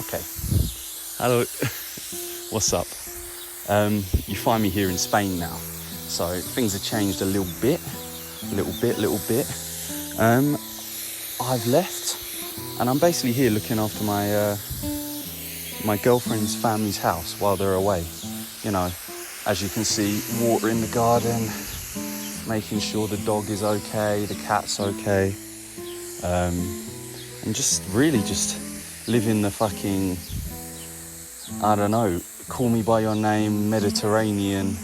Okay. Hello. What's up? You find me here in Spain now. So things have changed a little bit. I've left and I'm basically here looking after my girlfriend's family's house while they're away. You know, as you can see, water in the garden, making sure the dog is okay, the cat's okay. And just living the fucking, I don't know, call me by your name, Mediterranean,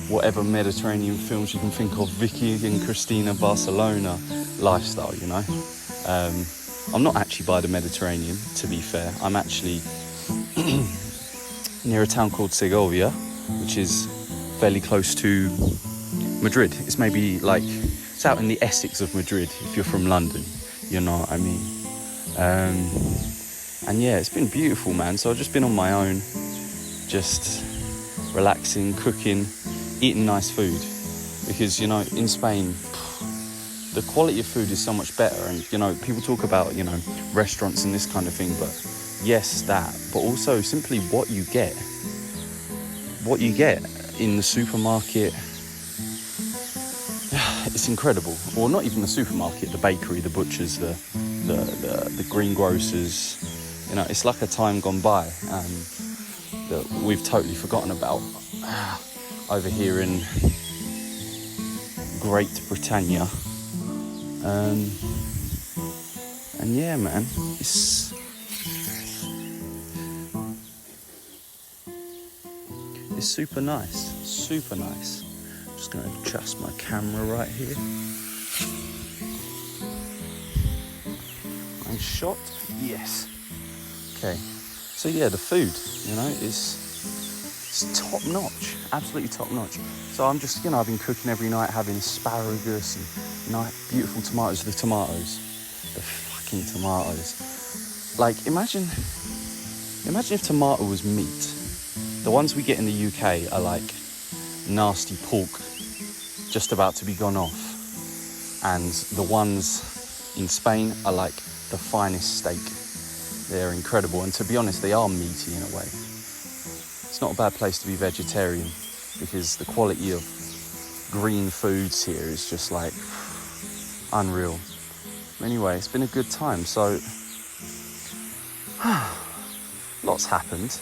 whatever Mediterranean films you can think of, Vicky and Cristina Barcelona lifestyle, you know. I'm not actually by the Mediterranean, to be fair. I'm actually near a town called Segovia, which is fairly close to Madrid. It's maybe like, it's out in the Essex of Madrid, if you're from London, you know what I mean. And yeah, it's been beautiful, man. So I've just been on my own, just relaxing, cooking, eating nice food. Because, you know, in Spain, the quality of food is so much better. And, you know, people talk about, you know, restaurants and this kind of thing. But yes, that. But also simply what you get. What you get in the supermarket. It's incredible. Or not even the supermarket, the bakery, the butchers, the greengrocers. You know, it's like a time gone by that we've totally forgotten about over here in Great Britannia. And yeah, man, it's super nice, super nice. I'm just going to adjust my camera right here. And shot, yes. Okay, so yeah, the food, you know, is top notch, absolutely top notch. So I'm just, you know, I've been cooking every night, having asparagus and beautiful tomatoes. The fucking tomatoes. Like, imagine if tomato was meat. The ones we get in the UK are like nasty pork, just about to be gone off, and the ones in Spain are like the finest steak. They're incredible, and to be honest, they are meaty in a way. It's not a bad place to be vegetarian, because the quality of green foods here is just like unreal. Anyway, it's been a good time. So lots happened.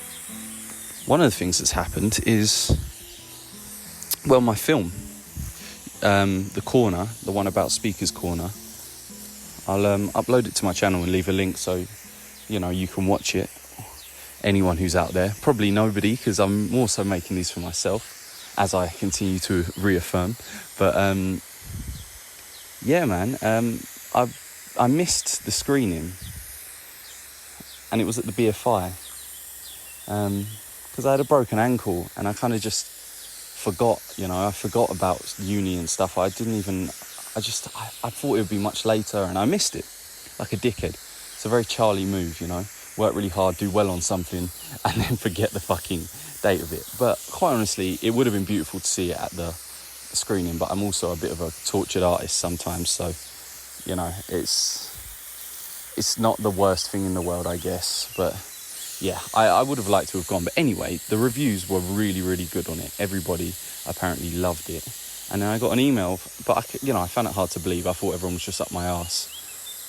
One of the things that's happened is, well, my film, The Corner, the one about Speaker's Corner, I'll upload it to my channel and leave a link so, you know, you can watch it. Anyone who's out there, probably nobody, because I'm also making these for myself, as I continue to reaffirm. But yeah, man, I missed the screening, and it was at the BFI, because I had a broken ankle, and I kind of just forgot, you know, I forgot about uni and stuff. I thought it would be much later, and I missed it, like a dickhead. It's a very Charlie move, you know. Work really hard, do well on something, and then forget the fucking date of it. But quite honestly, it would have been beautiful to see it at the screening, but I'm also a bit of a tortured artist sometimes, so, you know, it's not the worst thing in the world, I guess. But yeah, I would have liked to have gone. But anyway, the reviews were really, really good on it. Everybody apparently loved it. And then I got an email, but I found it hard to believe. I thought everyone was just up my arse,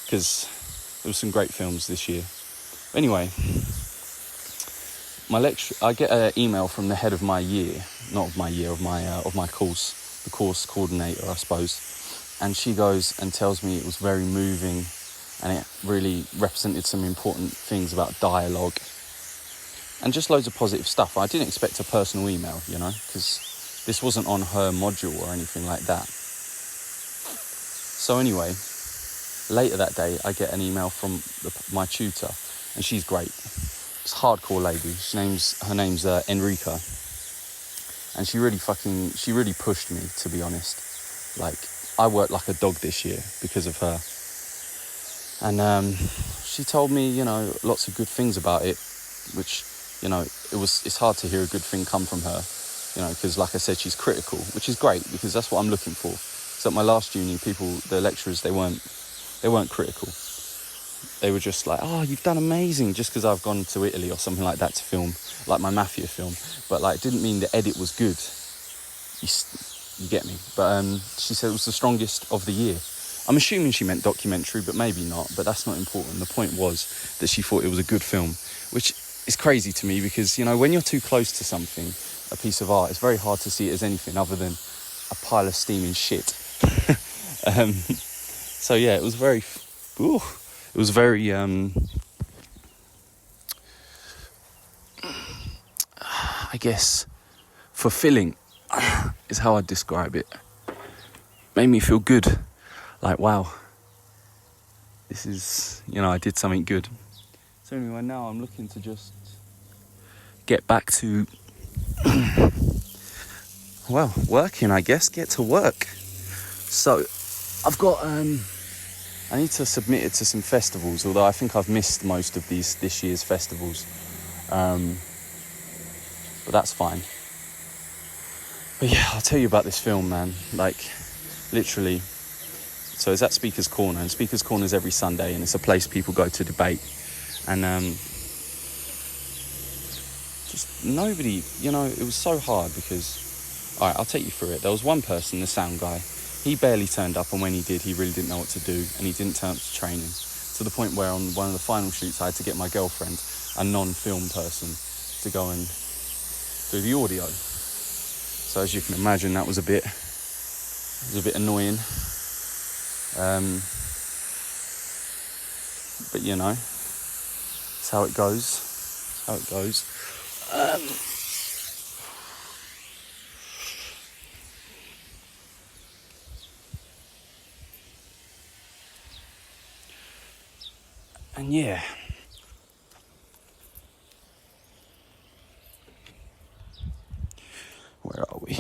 because there were some great films this year. Anyway, I get an email from the head of my year, of my course, the course coordinator, I suppose. And she goes and tells me it was very moving, and it really represented some important things about dialogue and just loads of positive stuff. I didn't expect a personal email, you know, because this wasn't on her module or anything like that. So anyway, later that day, I get an email from my tutor. And she's great. It's a hardcore lady. Her name's Enrica. And she really pushed me, to be honest. Like, I worked like a dog this year because of her. And she told me, you know, lots of good things about it, which, you know, it's hard to hear a good thing come from her, you know, because like I said, she's critical, which is great, because that's what I'm looking for. So at my last uni, the lecturers, they weren't critical. they were just like, oh, you've done amazing, just because I've gone to Italy or something like that to film, like my Mafia film. But like, it didn't mean the edit was good. You get me? But she said it was the strongest of the year. I'm assuming she meant documentary, but maybe not. But that's not important. The point was that she thought it was a good film, which is crazy to me because, you know, when you're too close to something, a piece of art, it's very hard to see it as anything other than a pile of steaming shit. So yeah, it was very, I guess, fulfilling is how I'd describe it. Made me feel good. Like, wow, this is, you know, I did something good. So anyway, now I'm looking to just get back to, well, working, I guess, get to work. So I've got, I need to submit it to some festivals, although I think I've missed most of this year's festivals. But that's fine. But yeah, I'll tell you about this film, man. Like, literally. So it's at Speaker's Corner, and Speaker's Corner is every Sunday, and it's a place people go to debate. And just nobody, you know, it was so hard because, all right, I'll take you through it. There was one person, the sound guy. He barely turned up, and when he did, he really didn't know what to do, and he didn't turn up to training. To the point where on one of the final shoots, I had to get my girlfriend, a non-film person, to go and do the audio. So as you can imagine, that was a bit annoying. But you know, it's how it goes. And yeah. Where are we?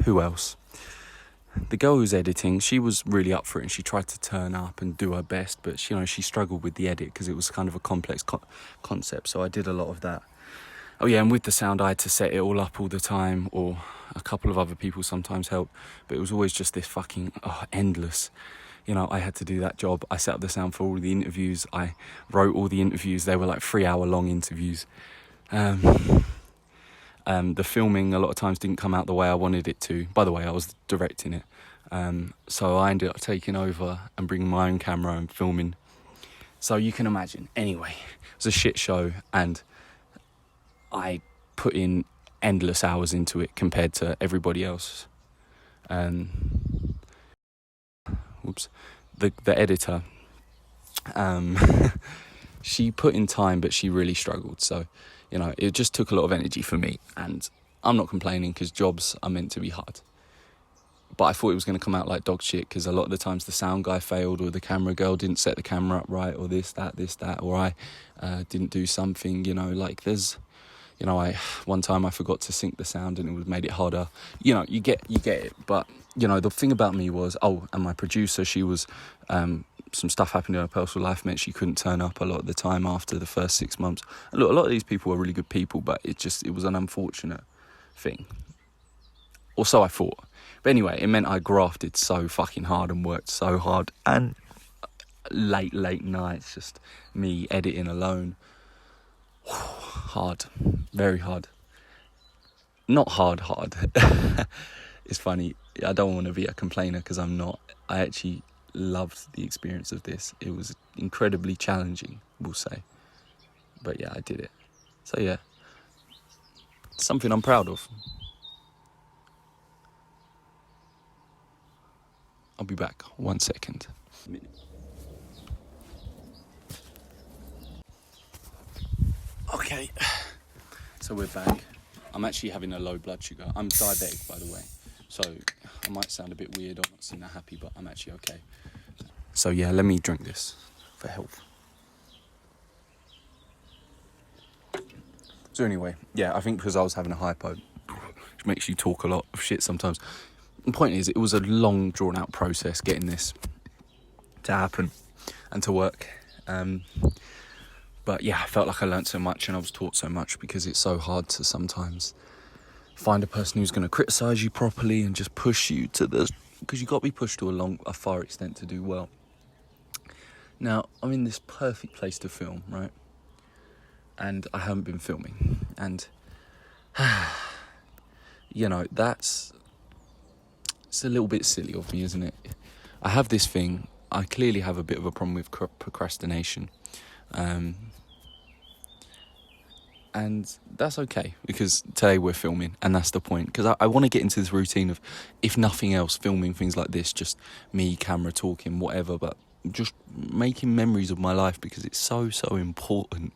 Who else? The girl who's editing, she was really up for it, and she tried to turn up and do her best, but she, you know, she struggled with the edit because it was kind of a complex concept, so I did a lot of that. Oh yeah, and with the sound, I had to set it all up all the time, or a couple of other people sometimes helped, but it was always just this fucking endless. You know, I had to do that job. I set up the sound for all the interviews. I wrote all the interviews. They were like 3-hour-long interviews. The filming a lot of times didn't come out the way I wanted it to. By the way, I was directing it. So I ended up taking over and bringing my own camera and filming. So you can imagine. Anyway, it was a shit show, and I put in endless hours into it compared to everybody else. The editor, she put in time, but she really struggled. So, you know, it just took a lot of energy for me, and I'm not complaining because jobs are meant to be hard. But I thought it was going to come out like dog shit because a lot of the times the sound guy failed, or the camera girl didn't set the camera up right, or this, that, or I didn't do something, you know, like there's, you know, one time I forgot to sync the sound and it made it harder. You know, you get it. But, you know, the thing about me was, and my producer, she was, some stuff happened in her personal life meant she couldn't turn up a lot of the time after the first 6 months. And look, a lot of these people were really good people, but it was an unfortunate thing. Or so I thought. But anyway, it meant I grafted so fucking hard and worked so hard. And late nights, just me editing alone. Hard. Very hard. Not hard. It's funny. I don't want to be a complainer because I'm not. I actually loved the experience of this. It was incredibly challenging, we'll say. But yeah, I did it. So yeah, something I'm proud of. I'll be back 1 second. Okay, so we're back. I'm actually having a low blood sugar. I'm diabetic, by the way, so I might sound a bit weird. I'm not seem that happy, but I'm actually okay. So yeah, let me drink this for health. So anyway, yeah, I think because I was having a hypo, which makes you talk a lot of shit sometimes. The point is, it was a long, drawn-out process getting this to happen and to work. But yeah, I felt like I learnt so much and I was taught so much, because it's so hard to sometimes find a person who's going to criticise you properly and just push you to the... Because you've got to be pushed to a far extent to do well. Now, I'm in this perfect place to film, right? And I haven't been filming. And, you know, it's a little bit silly of me, isn't it? I have this thing. I clearly have a bit of a problem with procrastination. And that's okay, because today we're filming, and that's the point. Because I want to get into this routine of, if nothing else, filming things like this, just me, camera, talking, whatever, but just making memories of my life, because it's so, so important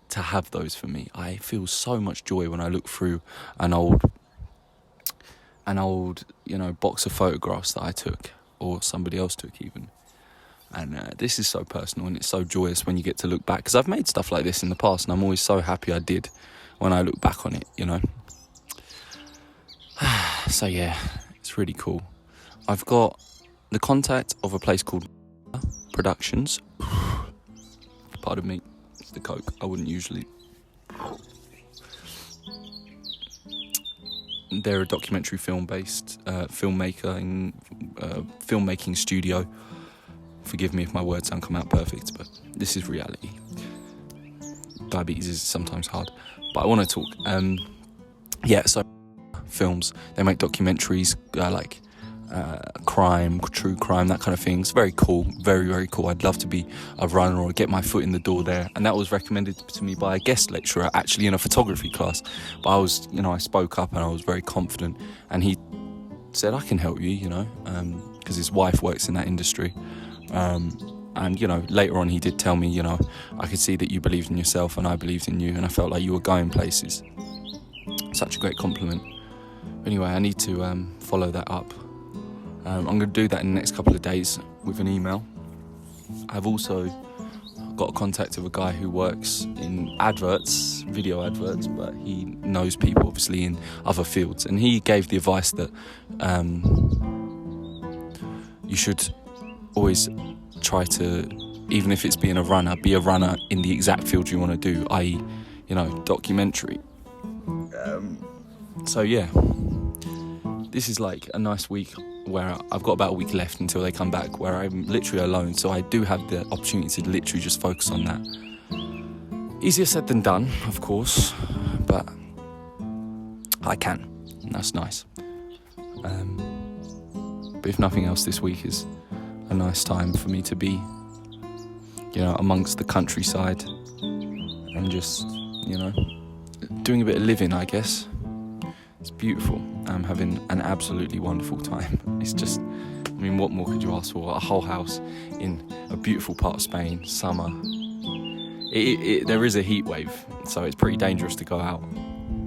to have those for me. I feel so much joy when I look through an old, you know, box of photographs that I took, or somebody else took even. And this is so personal, and it's so joyous when you get to look back, because I've made stuff like this in the past, and I'm always so happy I did when I look back on it, you know. So yeah, it's really cool. I've got the contact of a place called Productions. Pardon me, it's the Coke. I wouldn't usually. They're a documentary film-based filmmaking studio. Forgive me if my words don't come out perfect, but this is reality. Diabetes is sometimes hard, but I want to talk. So films, they make documentaries, like crime, true crime, that kind of thing. It's very cool, very, very cool. I'd love to be a runner or get my foot in the door there. And that was recommended to me by a guest lecturer, actually in a photography class. But I spoke up and I was very confident. And he said, I can help you, you know, because his wife works in that industry. And, you know, later on he did tell me, you know, I could see that you believed in yourself and I believed in you, and I felt like you were going places. Such a great compliment. Anyway, I need to follow that up. I'm going to do that in the next couple of days with an email. I've also got a contact of a guy who works in adverts, video adverts, but he knows people obviously in other fields, and he gave the advice that you should always try to, even if it's being a runner, be a runner in the exact field you want to do, i.e., you know, documentary. So yeah, this is like a nice week where I've got about a week left until they come back, where I'm literally alone, so I do have the opportunity to literally just focus on that. Easier said than done, of course, but I can, and that's nice. But if nothing else, this week is a nice time for me to be, you know, amongst the countryside and just, you know, doing a bit of living, I guess. It's beautiful. I'm having an absolutely wonderful time. It's just, I mean, what more could you ask for? A whole house in a beautiful part of Spain, summer. There is a heat wave, so it's pretty dangerous to go out,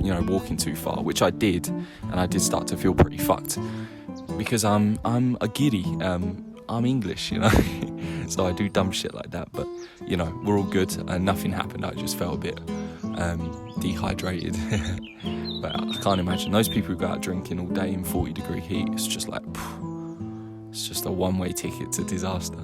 you know, walking too far, which I did, and I did start to feel pretty fucked, because I'm a giddy. I'm English, you know, so I do dumb shit like that, but, you know, we're all good, and nothing happened. I just felt a bit dehydrated. But I can't imagine those people who go out drinking all day in 40-degree heat. It's just like, it's just a one-way ticket to disaster.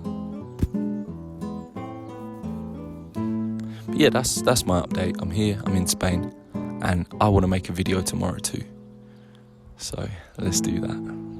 But yeah, that's my update. I'm here, I'm in Spain, and I want to make a video tomorrow too. So let's do that.